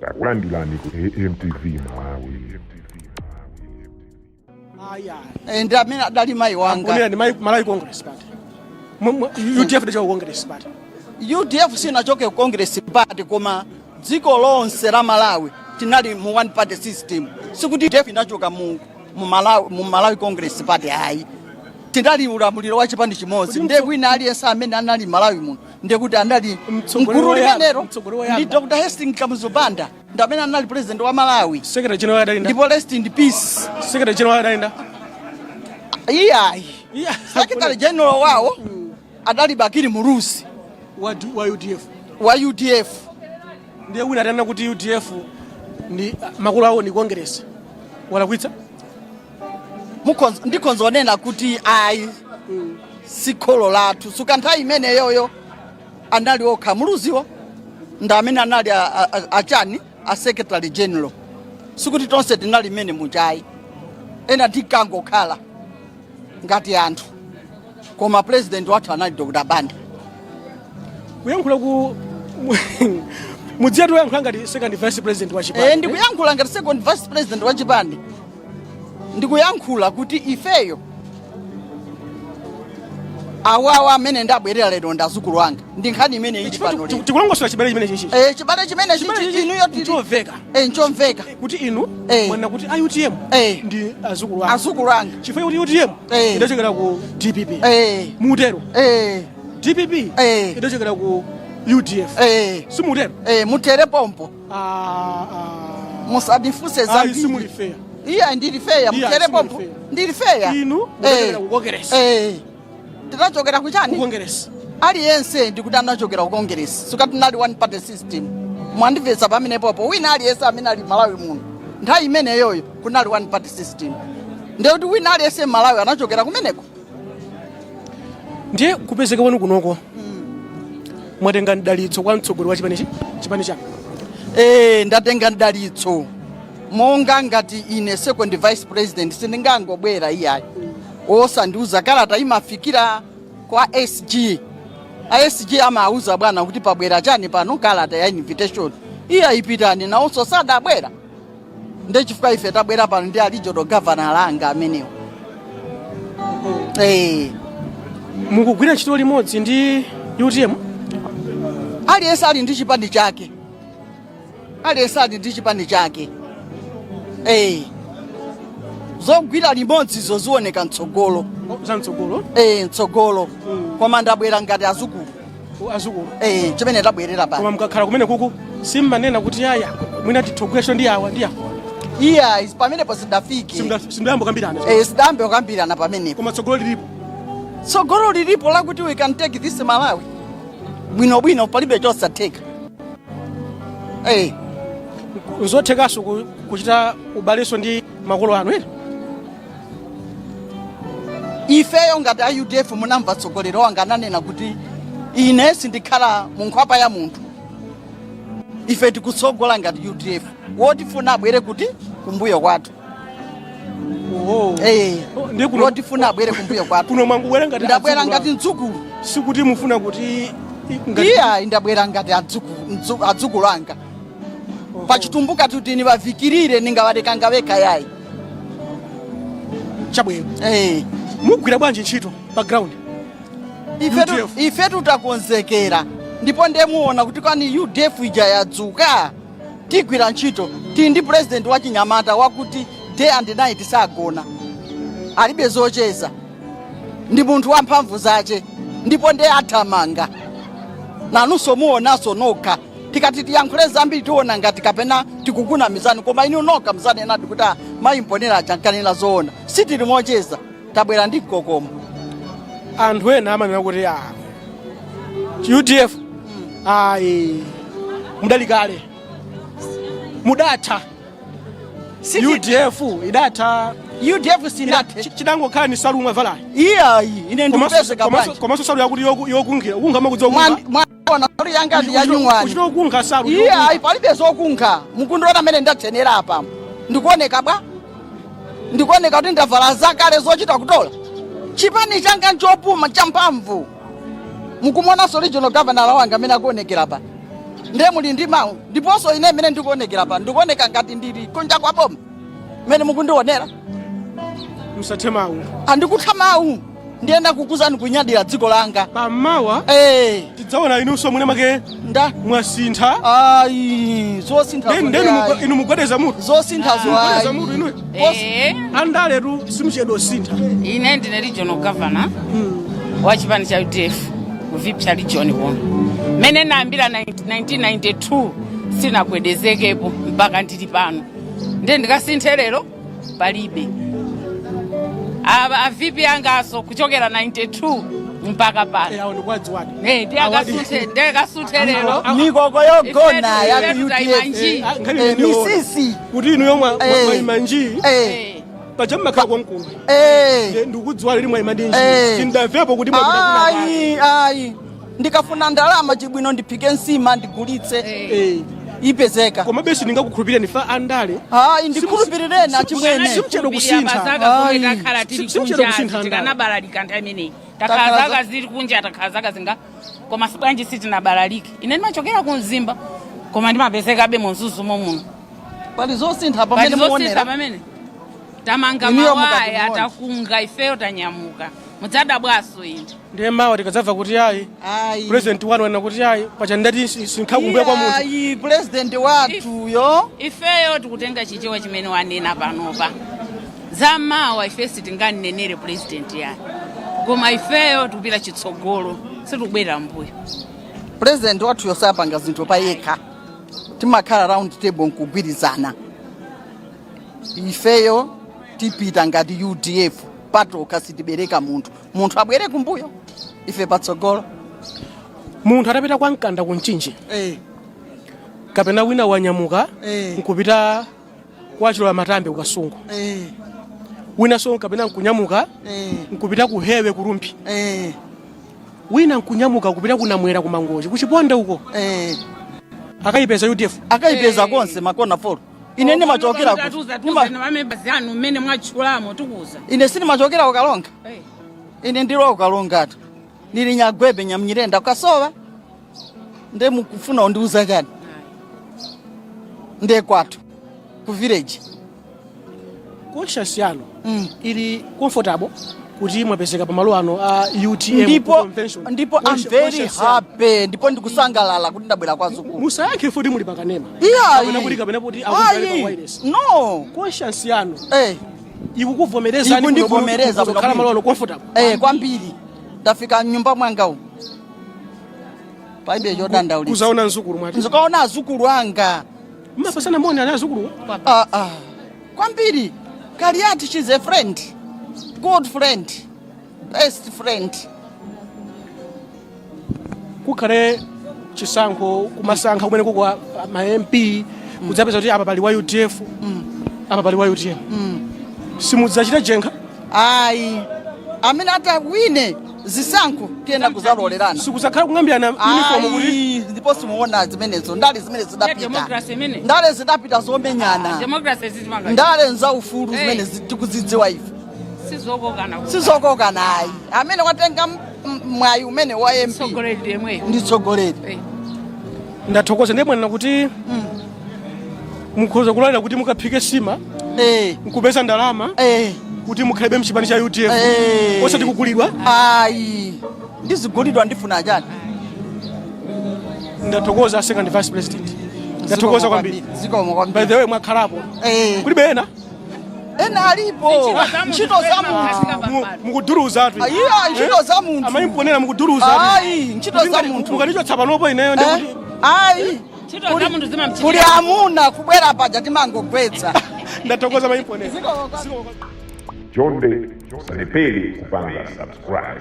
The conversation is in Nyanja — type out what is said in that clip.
takulandirani ku AMTV Malawi. And I mean adali mai wanga. Ni Malawi Congress Party. UDF ndicho Congress Party. UDF sinachoke Congress Party koma dziko lonse la Malawi tinali mu one party system. Sikuti UDF inachoka mu Malawi Congress Party hayi. Tinali ulamuliro wa chipandi chimodzi. Ndiye wina aliyense amene anali Malawi muno. Ndiye kuti anali mkulu limenero ndi Dr. Hastings Kamuzubanda ndamene anali president wa Malawi. Secretary General adaenda. Ndipo rest in peace. Secretary General adaenda. Yeah. Secretary General wao adali Bakiri Murusi wa UDF. Ndiye wina atanena kuti UDF ni makulu awo ni Congress. Wala kuitsa? Ndikonzonena kuti ayi sikholo lathu sukanthawi imene yoyo anali okha muluziwo ndamene anali achani a Secretary General sikuti tonse tinali imene muchayi ena tikangokhala ngati anthu koma president wathu anali Dr. Banda kuyankhula ku mudziatu yankhula ngati second vice president wa chipani. Ndikuyankhula ngati second vice president wa chipani. Ndikuyankhula kuti ifeyo awawa amene ndabwerera lero ndazukulu wanga ndi nkhani imene ili pano lero. Tikulongosera chibale chimene chichi. Chibale chimene chichi inuyo tichomveka. Nchomveka. Kuti inu mwana kuti UTM ndi azukulu wanga. Azukulu wanga. Chifukwa kuti UTM idachokera ku DPP. Mutero. DPP idachokera ku UDF. Simutero. Mutere pompo. Musadifuse zambi. Simuli fair. Iya ndili fair mutere pompo. Ndili fair. Inu idachokera ku Congress. Tinachokera kuchani? Congress. Aliyense ndikuti anachokera ku Congress. Sukati nali one party system. Mwandivesa pamene popo. Wina aliyense amene ali Malawi muno. Nthawi imene yoyo kunali one party system. Ndiye kuti wina aliyense Malawi anachokera kumeneko. Ndiye kupezeka wanu kunoko. Mwatenga ndalitso kwa mtsogolo wa chipani chako. Ndatenga ndalitso. Monga ngati ine second vice president sindingangobwera iyayi. Osandiuza kalata imafikira kwa SG. SG amauza bwana kuti pabwera chani pano kalata ya invitation. Iya ipitani na onso sadabwera. Ndiye chifukwa ife tabwera pano ndi regional governor langa amenewo. Mukugwira ntchito limodzi ndi UTM? Aliyense ali ndi chipani chake. Aliyense ali ndi chipani chake. Zogwira limodzi zozioneka mtsogolo. Za mtsogolo? Mtsogolo. Koma ndabwera ngati azukulu. Azukulu. Chimene tabwerera pa. Koma mukakhala kumene kuku simmanena kuti yaya mwina titogwesho ndi awa ndi awa. Iya pamenepo sidafiki. Simdambo kambirana. Sidambo kambirana pamenepo. Koma tsogolo lilipo. Tsogolo lilipo lakuti we can take this Malawi. Bwino palibe chosatheka. Nzothekaso kuchita ubaleso ndi makolo anu ere? Ifeyo ngati UDF munamva tsogolero wanga ananena kuti ine sindikhala mu nkhwapa ya munthu. Ife tikutsogola ngati UDF. Wotifuna abwere kuti kumbuyo kwathu. Wotifuna abwere kumbuyo kwathu. Kuno mwangubwera ngati ndabwera ngati mdzukulu. Sikuti mufuna kuti iya ndabwera ngati adzukulu anga. Pachitumbuka kuti nivavikirire ningawadekanga veka yayi. Chabwero. Mugwira bwanji ntchito pa ground? Ife tutakonzekera. Ndipo ndemuona kuti kwani UDF ija yadzuka. Tigwira ntchito. Ndi president wa Chinyamata wakuti day and night sagona. Alibe zocheza. Ndi munthu wa mphamvu zache. Ndipo nde athamanga. Nanunso muonaso nokha. Tikati tiyankhule zambiri tiona ngati kapena tikuguna mizani koma inu nokha mizani enadi kuti mayimponera chankanira zoona. Sitili mocheza. Tabwera ndi kokoma. Anthu ena amanena kuti UDF mudalikale. Mudatha. UDF idatha. UDF sinathe. Chidangokhala ni salu mwavalali. Iya ine ndikupezeka bwanji. Komanso salu yakuti yokunkhira. Ukunga makudziwa mwana salu yanga ndi yanyung'ani. Kuchita okunkha salu. Iya palibe zokunkha. Mukundona amene ndathenera apa. Ndikuoneka bwa. Ndikuoneka kuti ndavala zakale zochita kutola. Chipani changa nchopuma champhamvu. Mukumona regional governor wanga amene akuonekera pa. ndiye muli ndi mawu ndiponso ine mene ndikuonekera pano ndikuoneka ngati ndili kunja kwa boma mene mukundionera musathe mawu andikutha mawu ndiyenda kukuzani kunyadira dziko langa pamawa tidzaona inunso mwene make mwasintha ayi zosintha inu mugwedeza mutu zosintha mugwedeza mutu inu andaletu simuchedwa sintha ine ndine regional governor wa chipani cha UDF kuvipsa region kuno mene naambira 1992 sinagwedezekepo mpaka ndili pano ndiye ndikasinthe lero palibe avipi angaso kuchokera 92 mpaka pano ndekasuthe lero mikoko yogona ya UDF misisi kuti inu yomwe mwayimanji pachammakhala kwa mkulu ndikudziwa lili mwayimanji sindamvepo kuti ayi ndikafuna ndalama chibwino ndiphike nsima ndigulitse ipezeka koma besi ndingakukhulupirira ndifa andale ndikhulupirireni achimwene simchedwa kusintha takhala tili kunja tikanabalalika nthawi imeneyi takhala zaka zili kunja takhala zaka zinga koma sibwanji sitinabalalike ine ndimachokera ku Mzimba koma ndimapezekabe munzuzumo muno pali zosintha pamene muonera pamene tamanga mawaya takunga ifeyo tanyamuka mudzadabwaso ine ndiye mawa tikadzamva kuti ayi president wanu wana kuti ayi pacha ndati sinkhakumbuya kwa munthu ayi president wathuyo ifeyo tikutenga chichewa chimene wanena panopa za mawa ife sitinganenere president yani koma ifeyo tikupita chitsogolo sitikubwera mbuyo president wathuyo sapanga zinthu pa yekha timakhala round table nkugwirizana ifeyo tipita ngati UDF patoka sitibereka munthu abwere kumbuyo ife patsogolo munthu atapita kwa mkanda kunchinji kapena wina wanyamuka nkupita kwa Chilola Matambe kukasungu wina so kapena nkunyamuka nkupita kuhewe kurumpi wina nkunyamuka kupita kunamwera kumangoji kuchiponde uko akayipeza UDF akayipeza konse makona folo ine ndimachokera zanu mmene mwachulamo tukuza ine sindimachokera ukalonga ine ndilo ukalongatu ndili Nyagwebe Nyamnyirenda kukasowa nde mukufuna undiuza chani nde kwathu ku village conscious yanu ili comfortable kuti mwapezeka pamalo ano a UTM ndipo I'm very happy ndipo ndikusangalala kuti ndabwera kwa zukulu musayakhe futhi muli pakanema kapena kuti akuvale pa wireless no conscious yanu ikukuvomereza kukhala malo ano comfortable kwambiri ndafika nyumba mwanga umu paibe chodandaulitsa kuzaona nzukulu mwati nzikaona azukulu anga mapasana moni ana azukulu kwambiri Kaliati she's a friend good friend best friend kukhale chisankho kumasankha kumene kukwa ma MP kudzapeza kuti apa pali wa UDF apa pali wa UTM simudzachita jenkha ayi amene atawine zisankho tiyenda kuzalolerana sikuzakhala kung'ambirana uniform kuti ndipo simuona zimenezo ndale zimene zidapita zomenyana ndale nzaufulu zimene tikuzidziwa ife sizokokana ayi amene watenga mwayi umene wa MP nditsogoleri ndathokoza ndiye mwana kuti mukhoza kulolera kuti mukaphike sima mkupeza ndalama kuti mukhalebe mchipani cha UDF osati kugulidwa ayi ndizigulidwa ndifuna chani ndathokoza second vice president ndathokoza kwambiri by the way mwakhalapo kuli bena ena alipo ntchito za munthu mukuduruza atu ntchito za munthu amaimponera mukuduruza ayi ntchito za munthu mukanichotsa panopo ineyo ndikuti ayi kuli amuna kubwera paja timangogwetsa ndathokoza maimponera Chonde usanipeli kupanga subscribe.